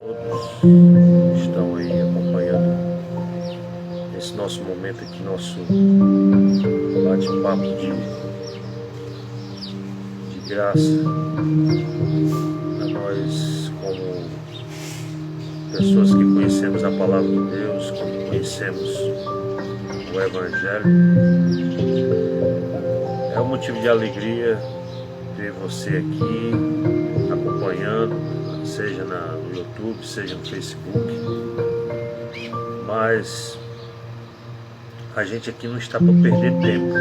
Todos estão aí acompanhando esse nosso momento aqui, nosso bate-papo de graça a nós, como pessoas que conhecemos a palavra de Deus, como conhecemos o Evangelho. É um motivo de alegria ver você aqui acompanhando, seja no YouTube, seja no Facebook. Mas a gente aqui não está para perder tempo.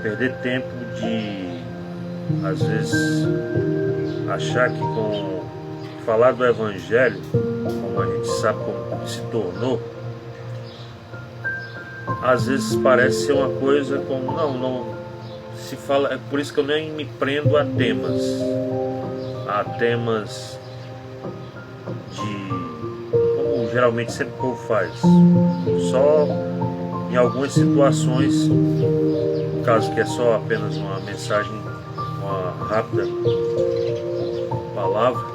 Perder tempo de, às vezes, achar que com falar do Evangelho, como a gente sabe como se tornou, às vezes parece ser uma coisa como, não se fala. É por isso que eu nem me prendo a temas de, como geralmente sempre o povo faz, só em algumas situações, no caso que é só apenas uma mensagem, uma rápida palavra,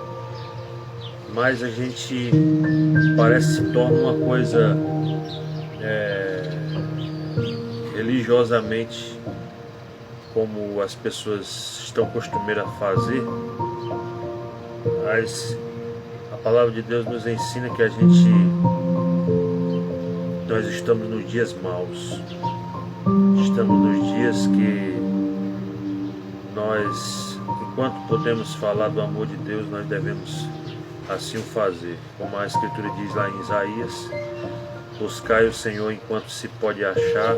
mas a gente parece se torna uma coisa religiosamente, como as pessoas estão costumeiras a fazer. Mas a palavra de Deus nos ensina que nós estamos nos dias maus, estamos nos dias que nós, enquanto podemos falar do amor de Deus, nós devemos assim o fazer, como a Escritura diz lá em Isaías: buscai o Senhor enquanto se pode achar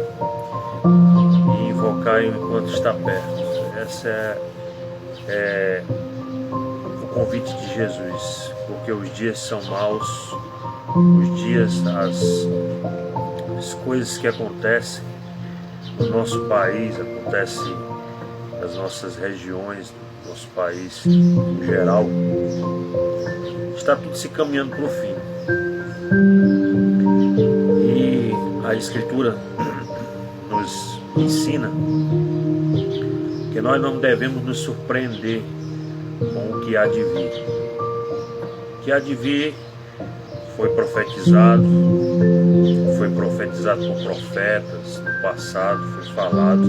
e invocai-o enquanto está perto. Essa é o convite de Jesus, porque os dias são maus, os dias, as coisas que acontecem no nosso país, acontecem nas nossas regiões, no nosso país em geral, está tudo se caminhando para o fim. E a Escritura nos ensina que nós não devemos nos surpreender com o que há de vir. O que há de vir foi profetizado por profetas no passado, foi falado.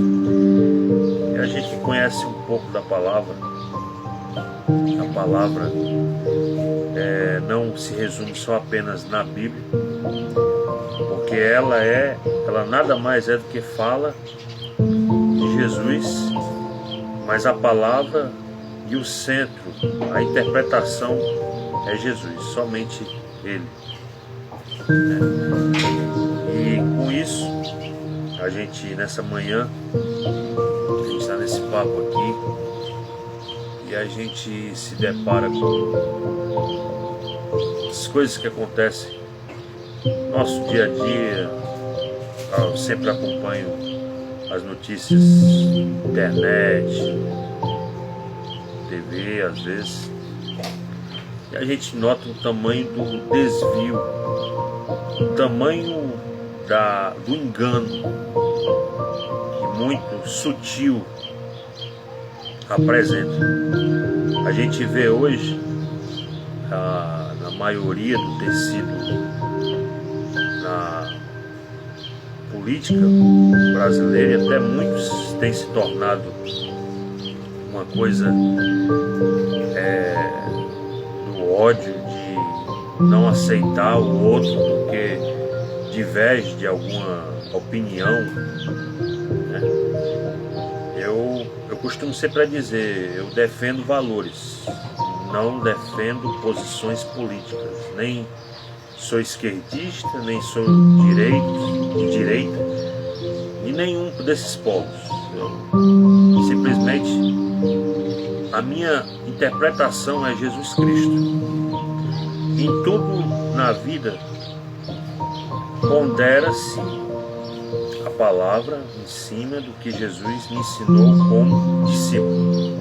E a gente conhece um pouco da palavra. A palavra não se resume só apenas na Bíblia, porque ela nada mais é do que fala de Jesus, mas a palavra e o centro, a interpretação é Jesus, somente Ele. E com isso, a gente nessa manhã, a gente está nesse papo aqui, e a gente se depara com as coisas que acontecem no nosso dia a dia. Eu sempre acompanho as notícias, internet, TV às vezes, e a gente nota o tamanho do desvio, o tamanho do engano, que muito sutil apresenta. A gente vê hoje, na maioria do tecido na política brasileira, e até muitos tem se tornado uma coisa do ódio, de não aceitar o outro porque diverge de alguma opinião, né? Eu costumo sempre dizer, eu defendo valores, não defendo posições políticas, nem sou esquerdista, nem sou de direita, e nenhum desses polos. Simplesmente a minha interpretação é Jesus Cristo. Em tudo na vida pondera-se a palavra em cima do que Jesus me ensinou como discípulo.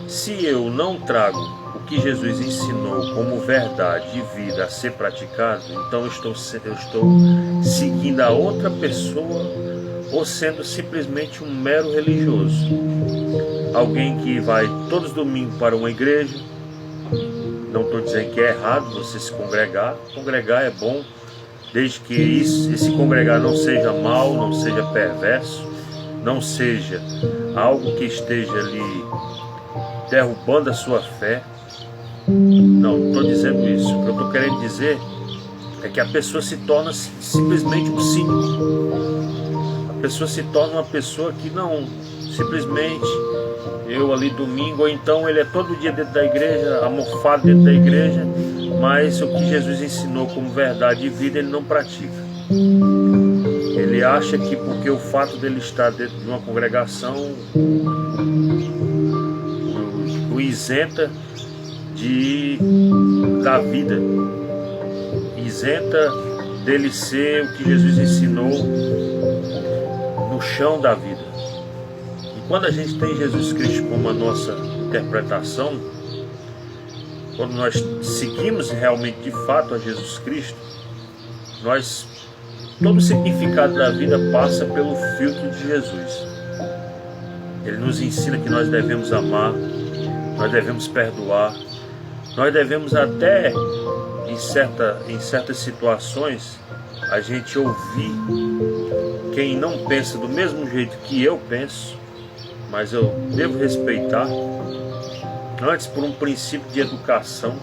Se eu não trago o que Jesus ensinou como verdade de vida a ser praticado, então eu estou seguindo a outra pessoa, ou sendo simplesmente um mero religioso. Alguém que vai todos os domingos para uma igreja, Não estou dizendo que é errado você se congregar. Congregar é bom, desde que esse congregar não seja mal, não seja perverso, não seja algo que esteja ali derrubando a sua fé. Não estou dizendo isso. O que eu estou querendo dizer é que a pessoa se torna simplesmente um cínico. A pessoa se torna uma pessoa que não, simplesmente, eu ali domingo, ou então ele é todo dia dentro da igreja, amorfado dentro da igreja, mas o que Jesus ensinou como verdade e vida ele não pratica. Ele acha que porque o fato dele estar dentro de uma congregação o isenta da vida, isenta dele ser o que Jesus ensinou no chão da vida. E quando a gente tem Jesus Cristo como a nossa interpretação, quando nós seguimos realmente de fato a Jesus Cristo, todo o significado da vida passa pelo filtro de Jesus. Ele nos ensina que nós devemos amar, nós devemos perdoar, nós devemos até, em certas situações, a gente ouvir quem não pensa do mesmo jeito que eu penso, mas eu devo respeitar, antes por um princípio de educação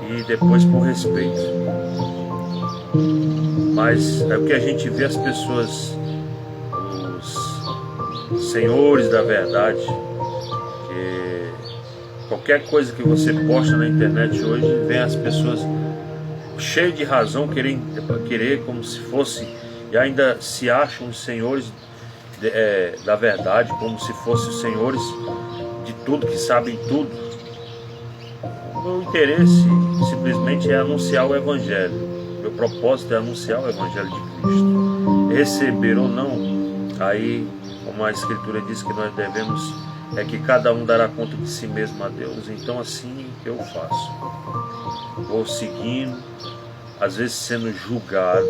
e depois por respeito. Mas é o que a gente vê as pessoas, os senhores da verdade, que qualquer coisa que você posta na internet hoje, vem as pessoas cheias de razão, querer como se fosse, e ainda se acham os senhores da verdade, como se fossem os senhores de tudo, que sabem tudo. O meu interesse simplesmente é anunciar o Evangelho. Meu propósito é anunciar o Evangelho de Cristo. Receber ou não, aí, como a Escritura diz que nós devemos, é que cada um dará conta de si mesmo a Deus. Então assim eu faço. Vou seguindo, às vezes sendo julgado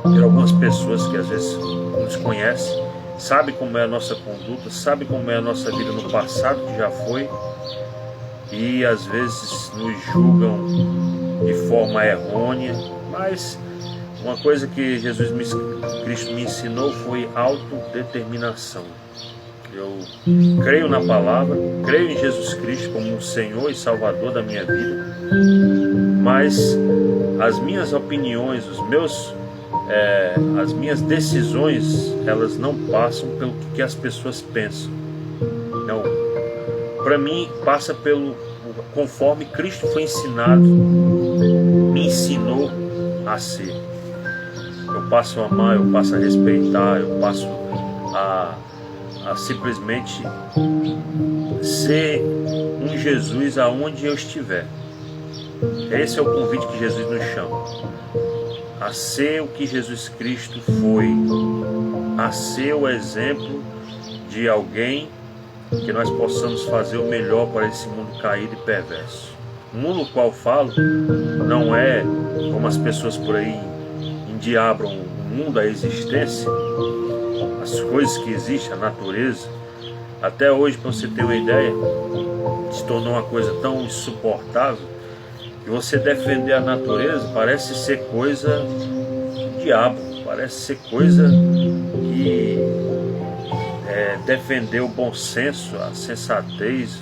por algumas pessoas que às vezes nos conhecem, sabe como é a nossa conduta, sabe como é a nossa vida no passado que já foi, e às vezes nos julgam de forma errônea. Mas uma coisa que Cristo me ensinou foi autodeterminação. Eu creio na palavra, creio em Jesus Cristo como o Senhor e Salvador da minha vida, mas as minhas opiniões, as minhas decisões, elas não passam pelo que as pessoas pensam. Não, para mim passa conforme Cristo foi ensinado, me ensinou a ser. Eu passo a amar, eu passo a respeitar, eu passo a simplesmente ser um Jesus aonde eu estiver. Esse é o convite que Jesus nos chama, a ser o que Jesus Cristo foi, a ser o exemplo de alguém que nós possamos fazer o melhor para esse mundo caído e perverso. O mundo no qual falo não é como as pessoas por aí endiabram o mundo, a existência, as coisas que existem, a natureza. Até hoje, para você ter uma ideia, se tornou uma coisa tão insuportável que você defender a natureza parece ser coisa do diabo, parece ser coisa que defender o bom senso, a sensatez,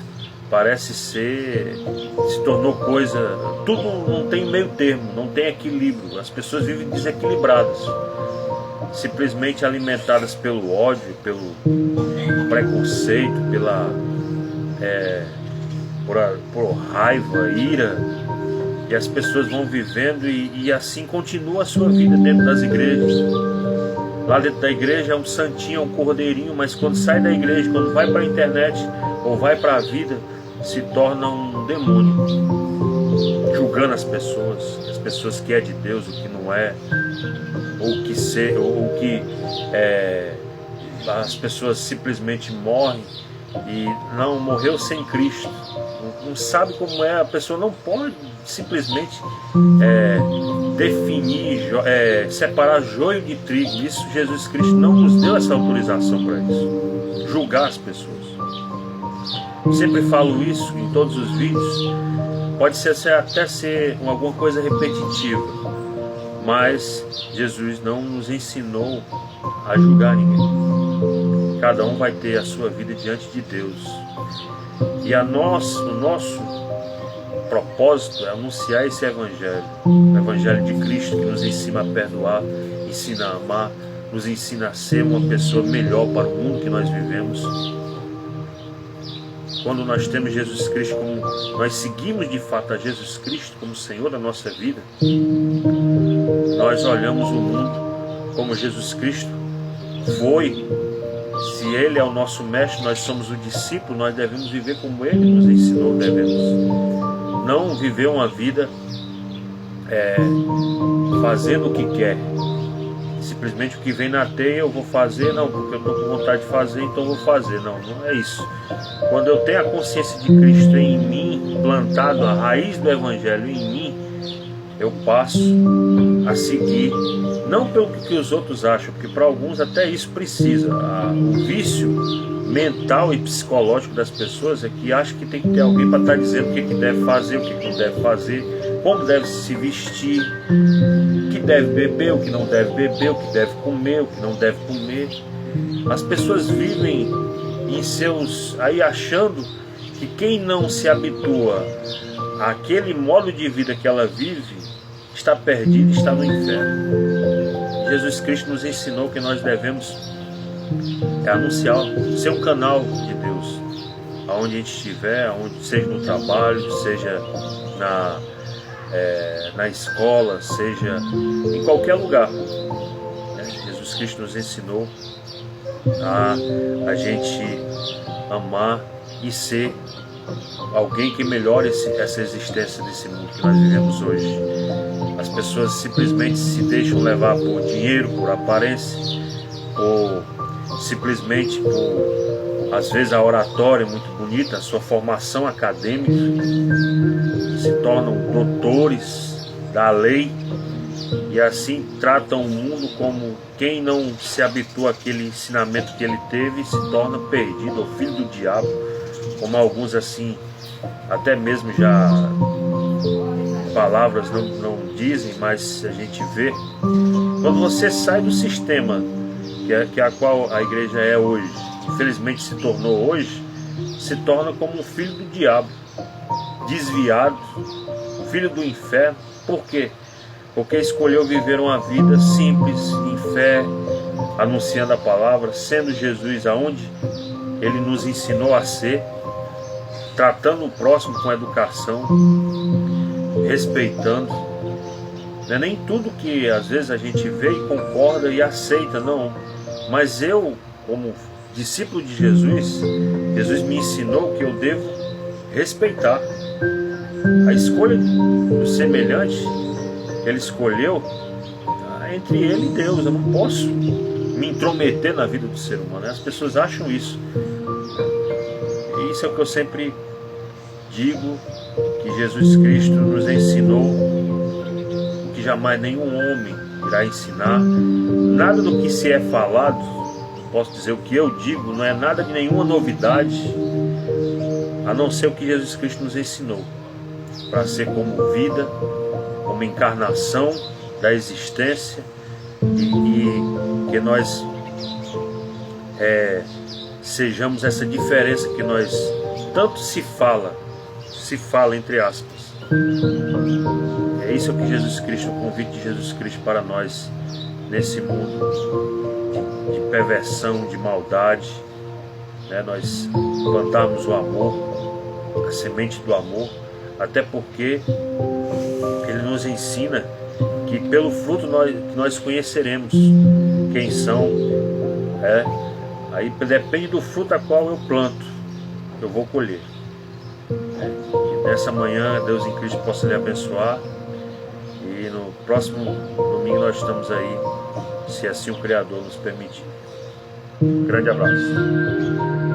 parece se tornou coisa, tudo não tem meio termo, não tem equilíbrio. As pessoas vivem desequilibradas, simplesmente alimentadas pelo ódio, pelo preconceito, por raiva, ira, e as pessoas vão vivendo e assim continua a sua vida dentro das igrejas. Lá dentro da igreja é um santinho, é um cordeirinho, mas quando sai da igreja, quando vai para a internet ou vai para a vida, se torna um demônio, julgando as pessoas que é de Deus, o que não é, ou que as pessoas simplesmente morrem e não morreu sem Cristo. Não sabe como é, a pessoa não pode simplesmente definir, separar joio de trigo. Isso Jesus Cristo não nos deu essa autorização para isso, julgar as pessoas. Sempre falo isso em todos os vídeos. Pode até ser alguma coisa repetitiva, mas Jesus não nos ensinou a julgar ninguém. Cada um vai ter a sua vida diante de Deus. E o nosso propósito é anunciar esse Evangelho, o Evangelho de Cristo, que nos ensina a perdoar, ensina a amar, nos ensina a ser uma pessoa melhor para o mundo que nós vivemos. Quando nós temos Jesus Cristo, como nós seguimos de fato a Jesus Cristo como Senhor da nossa vida, nós olhamos o mundo como Jesus Cristo foi. Se Ele é o nosso mestre, nós somos o discípulo, nós devemos viver como Ele nos ensinou, não viver uma vida fazendo o que quer. Simplesmente o que vem na teia eu vou fazer, não, porque eu estou com vontade de fazer, então eu vou fazer. Não é isso. Quando eu tenho a consciência de Cristo em mim, plantado a raiz do Evangelho em mim, eu passo a seguir, não pelo que os outros acham, porque para alguns até isso precisa. O vício mental e psicológico das pessoas é que acham que tem que ter alguém para estar dizendo o que deve fazer, o que não deve fazer, como deve se vestir, o que deve beber, o que não deve beber, o que deve comer, o que não deve comer. As pessoas vivem aí achando que quem não se habitua àquele modo de vida que ela vive está perdido, está no inferno. Jesus Cristo nos ensinou que nós devemos anunciar, ser um canal de Deus, aonde a gente estiver, seja no trabalho, seja na escola, seja em qualquer lugar. Jesus Cristo nos ensinou a gente amar e ser alguém que melhore essa existência desse mundo que nós vivemos hoje. As pessoas simplesmente se deixam levar por dinheiro, por aparência, ou simplesmente por, às vezes, a oratória muito bonita, a sua formação acadêmica, se tornam doutores da lei e assim tratam o mundo como quem não se habitua àquele ensinamento que ele teve e se torna perdido, ou filho do diabo, como alguns assim, até mesmo já palavras não dizem, mas a gente vê. Quando você sai do sistema que a qual a igreja é hoje, infelizmente se tornou hoje, se torna como um filho do diabo, desviado, filho do inferno. Por quê? Porque escolheu viver uma vida simples, em fé, anunciando a palavra, sendo Jesus aonde Ele nos ensinou a ser, tratando o próximo com educação, respeitando. Não é nem tudo que às vezes a gente vê e concorda e aceita, não. Mas eu, como discípulo de Jesus, Jesus me ensinou que eu devo respeitar a escolha do semelhante. Ele escolheu entre ele e Deus. Eu não posso me intrometer na vida do ser humano. As pessoas acham isso. E isso é o que eu sempre digo, que Jesus Cristo nos ensinou o que jamais nenhum homem irá ensinar. Nada do que se é falado, posso dizer, o que eu digo não é nada de nenhuma novidade, a não ser o que Jesus Cristo nos ensinou, para ser como vida, como encarnação da existência, e que nós sejamos essa diferença que nós tanto se fala entre aspas. É isso que Jesus Cristo, o convite de Jesus Cristo para nós nesse mundo de perversão, de maldade, nós plantarmos o amor, a semente do amor, até porque Ele nos ensina que pelo fruto nós conheceremos quem são. Aí depende do fruto a qual eu planto, eu vou colher. Que nessa manhã Deus em Cristo possa lhe abençoar, e no próximo domingo nós estamos aí, se assim o Criador nos permitir. Um grande abraço.